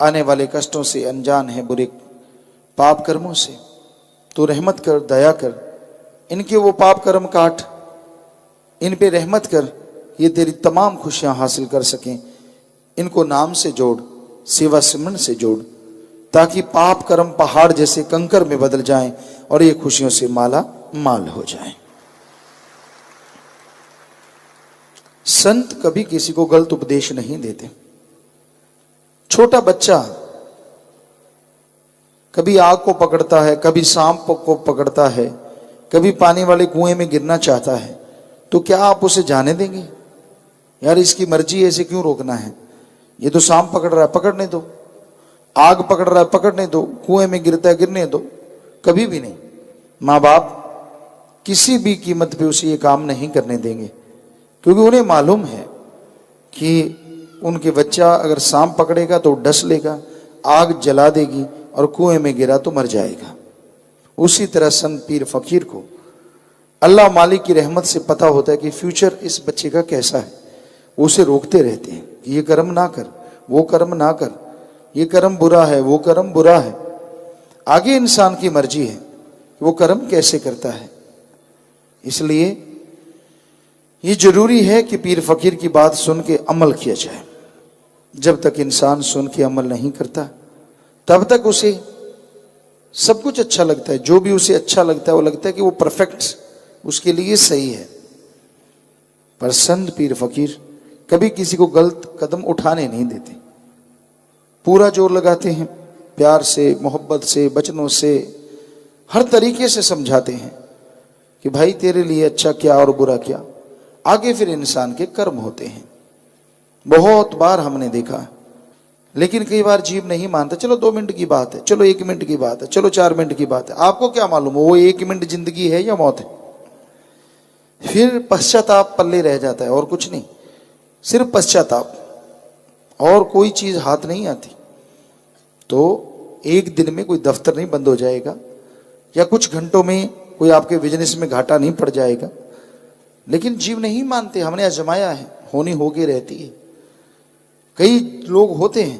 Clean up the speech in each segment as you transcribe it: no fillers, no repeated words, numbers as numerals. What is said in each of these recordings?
आने वाले कष्टों से अनजान है, बुरे पाप कर्मों से। तो रहमत कर, दया कर, इनके वो पाप कर्म काट, इन पे रहमत कर, ये तेरी तमाम खुशियां हासिल कर सकें। इनको नाम से जोड़, सेवा सिमरन से जोड़, ताकि पाप कर्म पहाड़ जैसे कंकर में बदल जाएं और ये खुशियों से माला माल हो जाएं। संत कभी किसी को गलत उपदेश नहीं देते। छोटा बच्चा कभी आग को पकड़ता है, कभी सांप को पकड़ता है, कभी पानी वाले कुएं में गिरना चाहता है, तो क्या आप उसे जाने देंगे? यार इसकी मर्जी है, इसे क्यों रोकना है? ये तो सांप पकड़ रहा है, पकड़ने दो। आग पकड़ रहा है, पकड़ने दो। कुएं में गिरता है, गिरने दो। कभी भी नहीं। माँ बाप किसी भी कीमत पे उसे ये काम नहीं करने देंगे, क्योंकि उन्हें मालूम है कि उनके बच्चा अगर सांप पकड़ेगा तो डस लेगा, आग जला देगी और कुएं में गिरा तो मर जाएगा। उसी तरह संत पीर फकीर को अल्लाह मालिक की रहमत से पता होता है कि फ्यूचर इस बच्चे का कैसा है। वो उसे रोकते रहते हैं कि ये कर्म ना कर, वो कर्म ना कर, ये कर्म बुरा है, वो कर्म बुरा है। आगे इंसान की मर्जी है कि वो कर्म कैसे करता है। इसलिए ये जरूरी है कि पीर फकीर की बात सुन के अमल किया जाए। जब तक इंसान सुन के अमल नहीं करता तब तक उसे सब कुछ अच्छा लगता है। जो भी उसे अच्छा लगता है वो लगता है कि वो परफेक्ट, उसके लिए सही है। पर संत पीर फकीर कभी किसी को गलत कदम उठाने नहीं देते। पूरा जोर लगाते हैं, प्यार से, मोहब्बत से, वचनों से, हर तरीके से समझाते हैं कि भाई तेरे लिए अच्छा क्या और बुरा क्या। आगे फिर इंसान के कर्म होते हैं। बहुत बार हमने देखा, लेकिन कई बार जीव नहीं मानता। चलो 2 मिनट की बात है, चलो 1 मिनट की बात है, चलो 4 मिनट की बात है। आपको क्या मालूम वो 1 मिनट जिंदगी है या मौत है? फिर पश्चाताप पल्ले रह जाता है और कुछ नहीं, सिर्फ पश्चाताप, और कोई चीज हाथ नहीं आती। तो एक दिन में कोई दफ्तर नहीं बंद हो जाएगा, या कुछ घंटों में कोई आपके बिजनेस में घाटा नहीं पड़ जाएगा। लेकिन जीव नहीं मानते। हमने आजमाया है, होनी होके रहती है। कई लोग होते हैं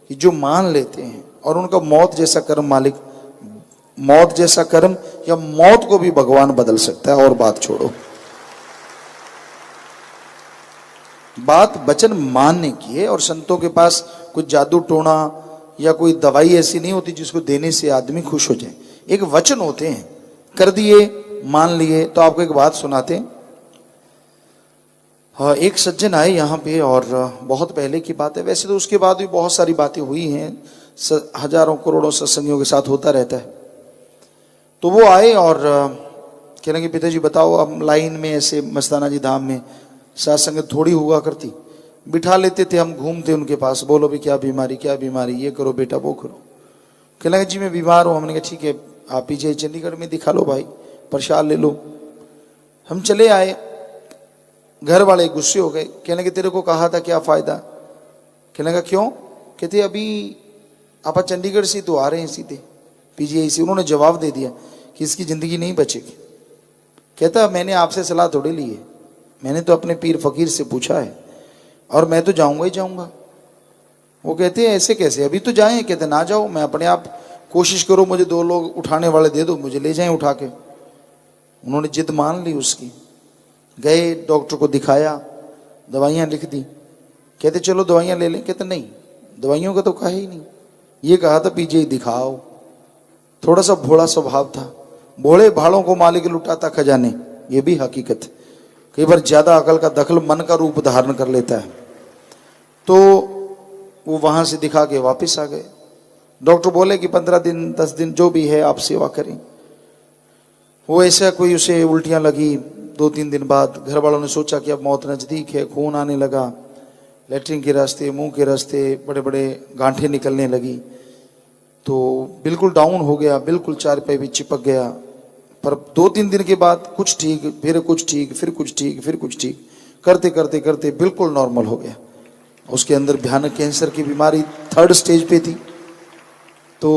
कि जो मान लेते हैं और उनका मौत जैसा कर्म मालिक, मौत जैसा कर्म या मौत को भी भगवान बदल सकता है। और बात छोड़ो, बात वचन मानने की है। और संतों के पास कुछ जादू टोना या कोई दवाई ऐसी नहीं होती जिसको देने से आदमी खुश हो जाए। एक वचन होते हैं, कर दिए, मान लिए। तो आपको एक बात सुनाते हैं। एक सज्जन आए यहाँ पे, और बहुत पहले की बात है। वैसे तो उसके बाद भी बहुत सारी बातें हुई हैं, हजारों करोड़ों सत्संगियों के साथ होता रहता है। तो वो आए और कहने लगे, पिताजी बताओ, हम लाइन में ऐसे मस्ताना जी धाम में साथ संगत थोड़ी हुआ करती, बिठा लेते थे, हम घूमते उनके पास। बोलो भी क्या बीमारी, क्या बीमारी, ये करो बेटा, वो करो। कहने लगे जी मैं बीमार हूँ। हमने कहा ठीक है, आप पीछे चंडीगढ़ में दिखा लो भाई, प्रसाद ले लो। हम चले आए। घर वाले गुस्से हो गए, कहने लगे तेरे को कहा था, क्या फायदा? कहने लगा क्यों? कहते अभी आप चंडीगढ़ से तो आ रहे हैं सीधे पीजीआई से। उन्होंने जवाब दे दिया कि इसकी जिंदगी नहीं बचेगी। कहता मैंने आपसे सलाह थोड़ी ली है, मैंने तो अपने पीर फकीर से पूछा है, और मैं तो जाऊंगा ही जाऊंगा। वो कहते हैं ऐसे कैसे, अभी तो जाएं। कहते ना जाओ, मैं अपने आप कोशिश करो, मुझे 2 लोग उठाने वाले दे दो, मुझे ले जाएं उठा के। उन्होंने जिद मान ली उसकी। गए, डॉक्टर को दिखाया, दवाइयाँ लिख दी। कहते चलो दवाइयाँ ले लें। कहते नहीं, दवाइयों का तो कहा ही नहीं, ये कहा था पीजीआई दिखाओ। थोड़ा सा भोला स्वभाव था, भोले भाड़ों को मालिक लुटाता खजाने, ये भी हकीकत। कई बार ज्यादा अकल का दखल मन का रूप धारण कर लेता है। तो वो वहां से दिखा के वापस आ गए। डॉक्टर बोले कि 15 दिन 10 दिन जो भी है आप सेवा करें। वो ऐसा कोई उसे उल्टियां लगी। 2-3 दिन बाद घर वालों ने सोचा कि अब मौत नजदीक है, खून आने लगा, लेटरिन के रास्ते, मुंह के रास्ते बड़े बड़े गांठें निकलने लगी। तो बिल्कुल डाउन हो गया, बिल्कुल चारपाई भी चिपक गया। पर 2-3 दिन के बाद कुछ ठीक, फिर कुछ ठीक, फिर कुछ ठीक, फिर कुछ ठीक, करते करते करते बिल्कुल नॉर्मल हो गया। उसके अंदर भयानक कैंसर की बीमारी 3rd स्टेज पे थी। तो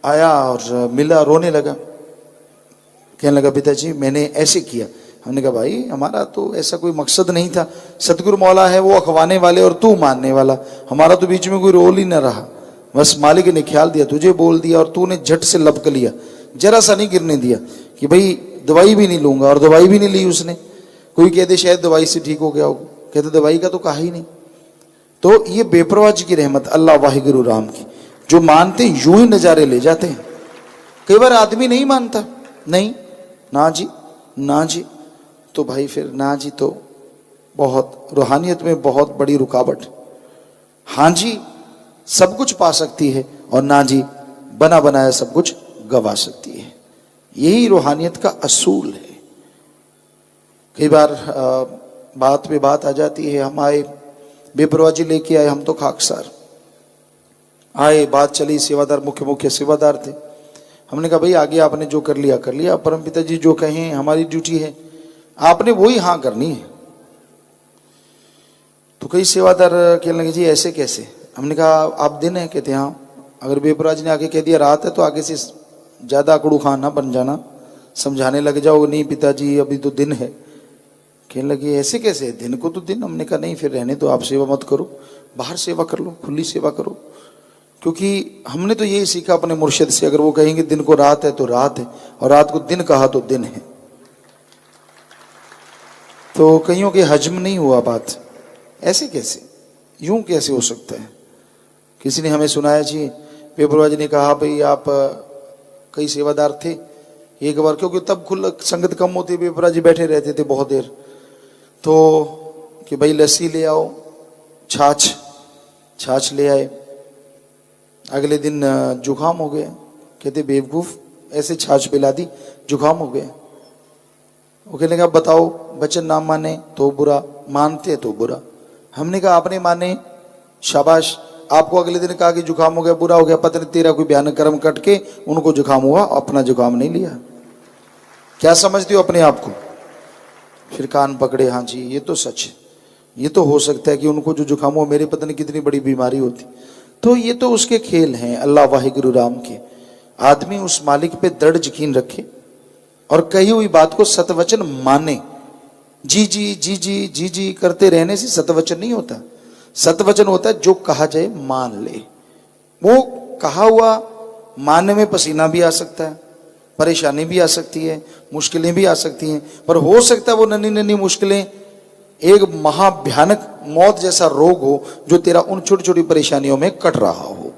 आया और मिला, रोने लगा। कहने लगा पिताजी मैंने ऐसे किया, हमने कहा भाई हमारा तो ऐसा कोई मकसद नहीं था, सतगुरु मौला है वो अखवाने वाले और तू मानने वाला, हमारा तो बीच में कोई रोल ही ना रहा। बस मालिक ने ख्याल दिया, तुझे बोल दिया और तूने झट से लपक लिया, जरा सा नहीं गिरने दिया कि भाई दवाई भी नहीं लूंगा, और दवाई भी नहीं ली उसने। कोई कहते शायद दवाई से ठीक हो गया हो, कहते दवाई का तो कहा ही नहीं। तो ये बेपरवाह जी की रहमत अल्लाह वाहिगुरु राम की, जो मानते यूं ही नजारे ले जाते हैं। कई बार आदमी नहीं मानता, नहीं ना जी ना जी, तो भाई फिर ना जी तो बहुत रूहानियत में बहुत बड़ी रुकावट। हाँ जी सब कुछ पा सकती है, और ना जी बना बनाया सब कुछ गवा सकती है। यही रूहानियत का असूल है। कई बार बात पे बात आ जाती है, हम आए बेपरवाह जी लेके आए, हम तो खाकसार आए, बात चली, सेवादार मुख्य सेवादार थे। हमने कहा भाई आगे आपने जो कर लिया, परमपिता जी जो कहें हमारी ड्यूटी है, आपने वही हाँ करनी है। तो कई सेवादार कहने लगे जी ऐसे कैसे? हमने कहा आप दिन है? कहते हाँ। अगर बेपरवाह जी ने आगे कह दिया रात है तो आगे से ज्यादा अकड़ू खान ना बन जाना, समझाने लग जाओ, नहीं पिताजी अभी तो दिन है। कहने लगे ऐसे कैसे, दिन को तो दिन। हमने कहा नहीं फिर रहने दो, आप सेवा मत करो, बाहर सेवा कर लो, खुली सेवा करो। क्योंकि हमने तो यही सीखा अपने मुर्शिद से, अगर वो कहेंगे दिन को रात है तो रात है, और रात को दिन कहा तो दिन है। तो कईयों के हजम नहीं हुआ बात, ऐसे कैसे, यूं कैसे हो सकता है। किसी ने हमें सुनाया जी, बेपरवाह जी ने कहा भाई आप कई सेवादार थे एक बार, क्योंकि तब खुल संगत कम होती, बेपरवाह जी बैठे रहते थे बहुत देर, तो कि भाई लस्सी ले आओ, छाछ ले आए। अगले दिन जुकाम हो गया, कहते बेवकूफ ऐसे छाछ पिला दी, जुकाम हो गया। वो कहने लगा बताओ बचन ना माने तो बुरा, मानते तो बुरा। हमने कहा आपने माने शाबाश, आपको अगले दिन कहा कि जुकाम हो गया, बुरा हो गया, पता नहीं तेरा कोई भयानक कर्म कट के उनको जुकाम हुआ, अपना जुकाम नहीं लिया। क्या समझते हो अपने आप को? फिर कान पकड़े, हाँ जी ये तो सच है, ये तो हो सकता है कि उनको जो जुकाम हुआ मेरे पता नहीं कितनी बड़ी बीमारी होती। तो ये तो उसके खेल हैं अल्लाह वाहिगुरु राम के। आदमी उस मालिक पे दृढ़ यकीन रखे और कही हुई बात को सतवचन माने। जी जी जी जी जी जी करते रहने से सतवचन नहीं होता। सतवचन होता है जो कहा जाए मान ले। वो कहा हुआ मानने में पसीना भी आ सकता है, परेशानी भी आ सकती है, मुश्किलें भी आ सकती हैं, पर हो सकता है वो नन्ही नन्ही मुश्किलें एक महाभयानक मौत जैसा रोग हो जो तेरा उन छोटी छोटी परेशानियों में कट रहा हो।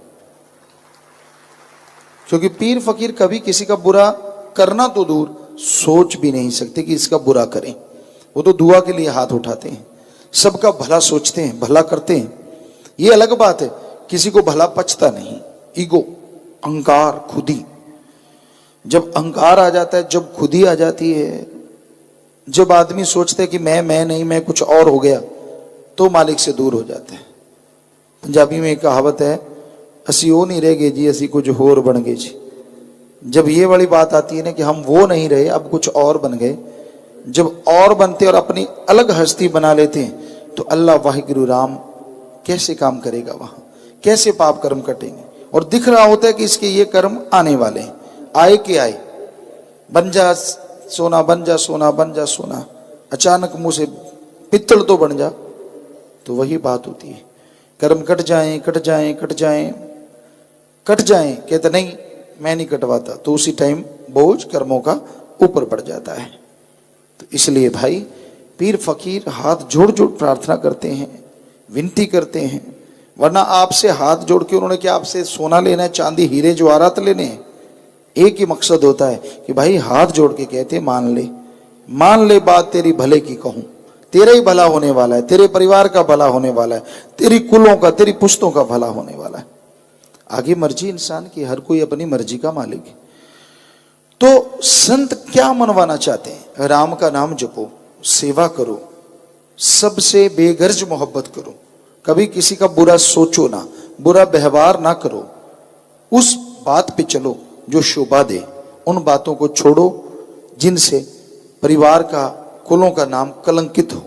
क्योंकि पीर फकीर कभी किसी का बुरा करना तो दूर, सोच भी नहीं सकते कि इसका बुरा करें। वो तो दुआ के लिए हाथ उठाते हैं, सबका भला सोचते हैं, भला करते हैं। ये अलग बात है, किसी को भला पचता नहीं। ईगो, अहंकार, खुदी, जब अहंकार आ जाता है, जब खुदी आ जाती है, जब आदमी सोचता है कि मैं नहीं, मैं कुछ और हो गया, तो मालिक से दूर हो जाता है। पंजाबी में एक कहावत है, असी वो नहीं रह गए जी, असी कुछ होर बन गए जी। जब ये वाली बात आती है ना कि हम वो नहीं रहे, अब कुछ और बन गए, जब और बनते और अपनी अलग हस्ती बना लेते हैं, तो अल्लाह वाहिगुरु राम कैसे काम करेगा वहां, कैसे पाप कर्म कटेंगे। और दिख रहा होता है कि इसके ये कर्म आने वाले हैं, आए के आए, बन जा सोना, बन जा सोना, बन जा सोना, अचानक मुंह से पित्तल तो बन जा। तो वही बात होती है, कर्म कट जाएं कट जाएं कट जाएं कट जाएं, कहते नहीं मैं नहीं कटवाता, तो उसी टाइम बोझ कर्मों का ऊपर पड़ जाता है। तो इसलिए भाई पीर फकीर हाथ जोड़ जोड़ प्रार्थना करते हैं, विनती करते हैं। वरना आपसे हाथ जोड़ के उन्होंने क्या आपसे सोना लेना है, चांदी हीरे जवाहरात लेने हैं? एक ही मकसद होता है कि भाई हाथ जोड़ के कहते मान ले बात तेरी भले की कहूं, तेरा ही भला होने वाला है, तेरे परिवार का भला होने वाला है, तेरी कुलों का, तेरी पुश्तों का भला होने वाला है। आगे मर्जी इंसान की, हर कोई अपनी मर्जी का मालिक है। तो संत क्या मनवाना चाहते हैं? राम का नाम जपो, सेवा करो, सबसे बेगर्ज मोहब्बत करो, कभी किसी का बुरा सोचो ना, बुरा व्यवहार ना करो, उस बात पे चलो जो शोभा दे। उन बातों को छोड़ो जिनसे परिवार का, कुलों का नाम कलंकित हो।